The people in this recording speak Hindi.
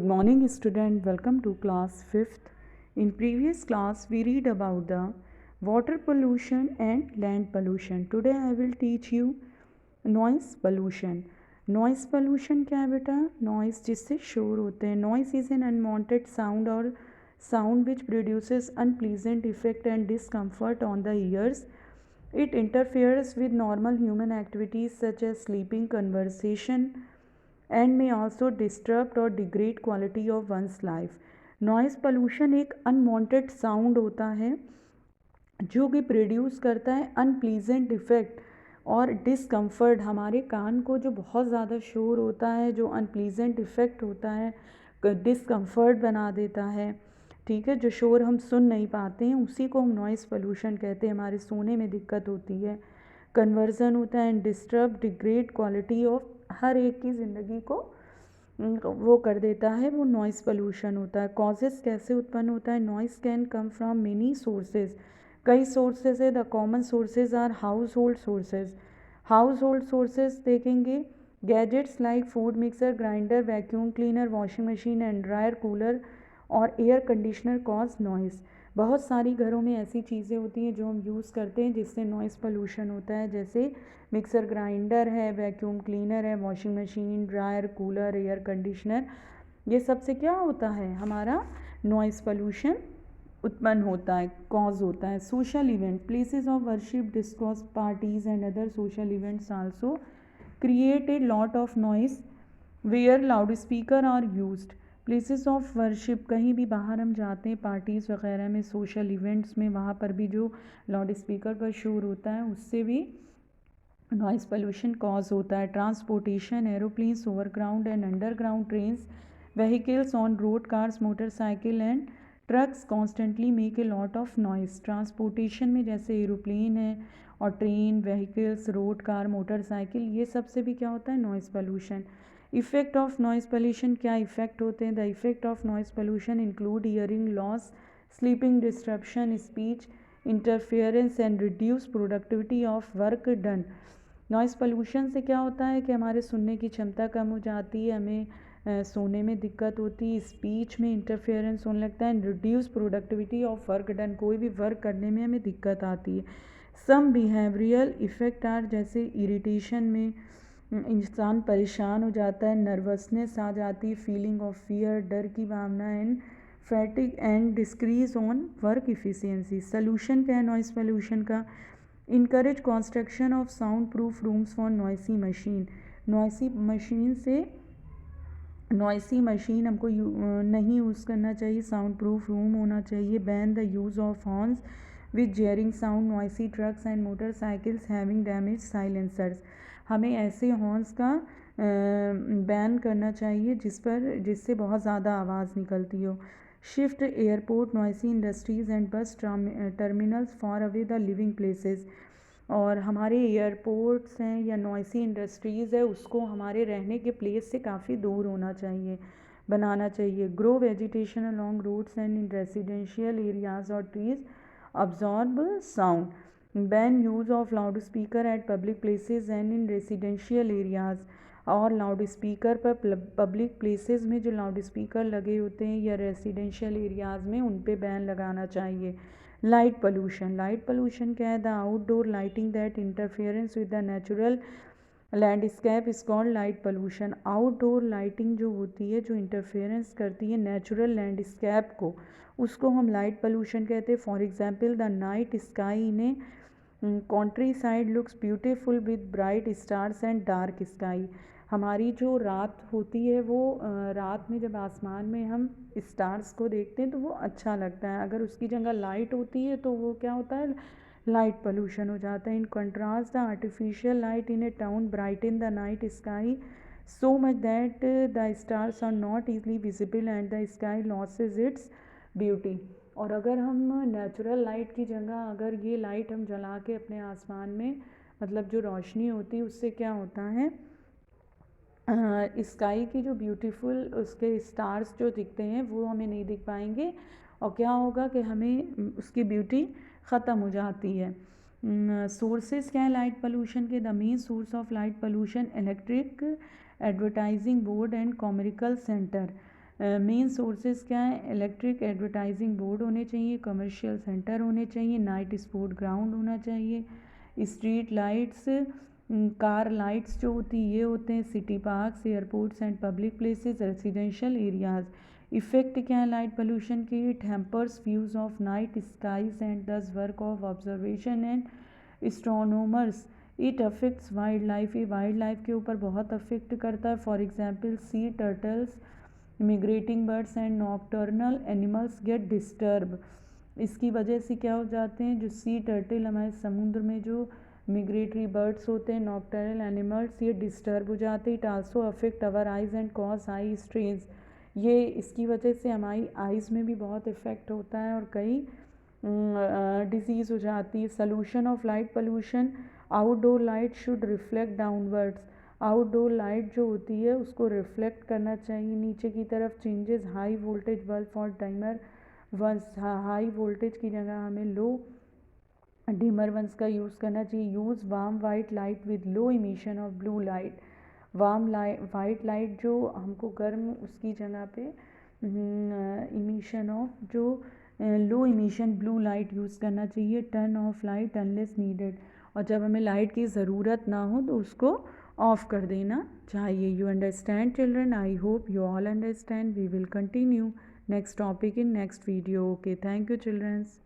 Good morning student, welcome to class 5th. In previous class we read about the water pollution and land pollution. Today I will teach you noise pollution. Noise pollution क्या है बेटा? Noise जिससे शोर होते हैं. Noise is an unwanted sound or sound which produces unpleasant effect and discomfort on the ears. It interferes with normal human activities such as sleeping, conversation, and may also disturb और degrade quality of one's life. Noise pollution एक अनवांटेड साउंड होता है जो कि प्रोड्यूस करता है अनप्लीजेंट इफ़ेक्ट और डिसकम्फर्ट. हमारे कान को जो बहुत ज़्यादा शोर होता है, जो अनप्लीजेंट इफ़ेक्ट होता है, डिसकम्फर्ट बना देता है, ठीक है, जो शोर हम सुन नहीं पाते हैं, उसी को हम नॉइज़ पोल्यूशन कहते हैं. हमारे सोने में दिक्कत होती है, कन्वर्जन होता है and disturb degrade quality of, हर एक की ज़िंदगी को वो कर देता है, वो नॉइज़ पोल्यूशन होता है. कॉजेज़ कैसे उत्पन्न होता है? Noise can come from many sources. कई सोर्सेज है. The common sources are household sources. Household sources देखेंगे, gadgets like food mixer, grinder, vacuum cleaner, washing machine and dryer, cooler और एयर कंडीशनर कॉज नॉइज़. बहुत सारी घरों में ऐसी चीज़ें होती हैं जो हम यूज़ करते हैं जिससे नॉइज़ पोल्यूशन होता है, जैसे मिक्सर ग्राइंडर है, वैक्यूम क्लीनर है, washing machine, dryer, cooler, air conditioner. ये सब से क्या होता है? हमारा नॉइज़ पोल्यूशन उत्पन्न होता है, कॉज होता है. Social event, places of worship, discourse, parties and other social events also create a lot of noise where loud speaker are used. Places of worship, कहीं भी बाहर हम जाते हैं पार्टीज़ वगैरह में, सोशल इवेंट्स में, वहाँ पर भी जो लाउड स्पीकर का शोर होता है उससे भी नॉइज़ पोल्यूशन कॉज होता है. Transportation, aeroplanes, overground and underground trains, vehicles on road, cars, motorcycle and trucks constantly make a lot of noise. Transportation में जैसे एरोप्लेन है और train, vehicles, road, car, motorcycle, ये सब से भी क्या होता है? Noise pollution. Effect of noise pollution, क्या इफ़ेक्ट होते हैं? The effect of noise pollution include hearing loss, sleeping disruption, speech interference and reduce productivity of work done. Noise pollution से क्या होता है कि हमारे सुनने की क्षमता कम हो जाती है, हमें सोने में दिक्कत होती है, स्पीच में इंटरफेरेंस होने लगता है, and reduce productivity of work done, कोई भी वर्क करने में हमें दिक्कत आती है. सम बिहेवियरल इफ़ेक्ट आर, जैसे इरिटेशन में इंसान परेशान हो जाता है, नर्वसनेस आ जाती है, फीलिंग ऑफ फियर, डर की भावना, and fatigue and decrease on work efficiency. Solution क्या है नॉइज़ पोल्यूशन का? Encourage construction of sound proof rooms for noisy machine. Noisy machine से, नॉइसी मशीन हमको नहीं यूज़ करना चाहिए, साउंड प्रूफ रूम होना चाहिए. Ban the use of horns with jarring sound, noisy trucks and motorcycles having damage silencers. हमें ऐसे हॉर्न्स का बैन करना चाहिए जिससे बहुत ज़्यादा आवाज़ निकलती हो. Shift airport, noisy industries and bus terminals far away the living places. और हमारे एयरपोर्ट्स हैं या नॉइसी इंडस्ट्रीज़ है, उसको हमारे रहने के प्लेस से काफ़ी दूर होना चाहिए, बनाना चाहिए. Grow vegetation along roads and in residential areas और trees absorb sound. Ban use of loud speaker at public places and in residential areas. और लाउड स्पीकर पर पब्लिक प्लेसेस में जो लाउड स्पीकर लगे होते हैं या रेजिडेंशियल एरियाज़ में, उन पे बैन लगाना चाहिए. Light pollution. लाइट पोल्यूशन क्या है? The outdoor lighting that interference with the natural landscape is called light pollution. Outdoor lighting जो होती है, जो इंटरफेरेंस करती है नेचुरल लैंडस्केप को, उसको हम लाइट पोल्यूशन कहते हैं. For example, the night sky in a country side looks beautiful with bright stars and dark sky. हमारी जो रात होती है, वो रात में जब आसमान में हम स्टार्स को देखते हैं तो वो अच्छा लगता है. अगर उसकी जगह लाइट होती है तो वो क्या होता है? लाइट पोल्यूशन हो जाता है. In contrast, the artificial light in a town brighten the night sky so much that the stars are not easily visible and the sky loses its beauty. और अगर हम नेचुरल लाइट की जगह अगर ये लाइट हम जला के अपने आसमान में, मतलब जो रोशनी होती है, उससे क्या होता है? स्काई की जो ब्यूटीफुल उसके स्टार्स जो दिखते हैं वो हमें नहीं दिख पाएंगे, और क्या होगा कि हमें उसकी ब्यूटी ख़त्म हो जाती है. सोर्सेज क्या है लाइट पोल्यूशन के? The main source of light pollution electric, advertising board and commercial centre. Main sources क्या है, इलेक्ट्रिक एडवर्टाइजिंग बोर्ड होने चाहिए, कमर्शियल सेंटर होने चाहिए, नाइट स्पोर्ट ग्राउंड होना चाहिए, स्ट्रीट लाइट्स, कार लाइट्स जो होती ये होते हैं, city parks, airports and public places, residential areas. Effect क्या है लाइट पोल्यूशन की, it hampers views of night skies and does work of observation and astronomers. It affects wildlife, ये वाइल्ड लाइफ के ऊपर बहुत अफेक्ट करता है। For example sea turtles, migrating birds and nocturnal animals get disturb. इसकी वजह से क्या हो जाते हैं, जो सी टर्टल हमारे समुद्र में जो मिग्रेटरी बर्ड्स होते हैं, नॉक्टर्नल एनिमल्स, ये डिस्टर्ब हो जाते हैं। It also affect our eyes and cause eye strains. ये इसकी वजह से हमारी आइज़ में भी बहुत इफ़ेक्ट होता है और कई डिजीज़ हो जाती है। Solution of light pollution, outdoor light should reflect downwards. Outdoor light जो होती है उसको रिफ्लेक्ट करना चाहिए नीचे की तरफ। चेंजेस हाई वोल्टेज बल्ब और टाइमर वंस, हाई वोल्टेज की जगह हमें लो डिमर वंस का यूज़ करना चाहिए। Use warm white light with low emission of blue light. Warm white light जो हमको गर्म, उसकी जगह पे इमिशन ऑफ जो लो इमिशन ब्लू लाइट यूज़ करना चाहिए। Turn off light unless needed, और जब हमें लाइट की ज़रूरत ना हो तो उसको ऑफ कर देना चाहिए। You understand children, I hope you all understand. We will continue next topic in next video. Okay, thank you children's.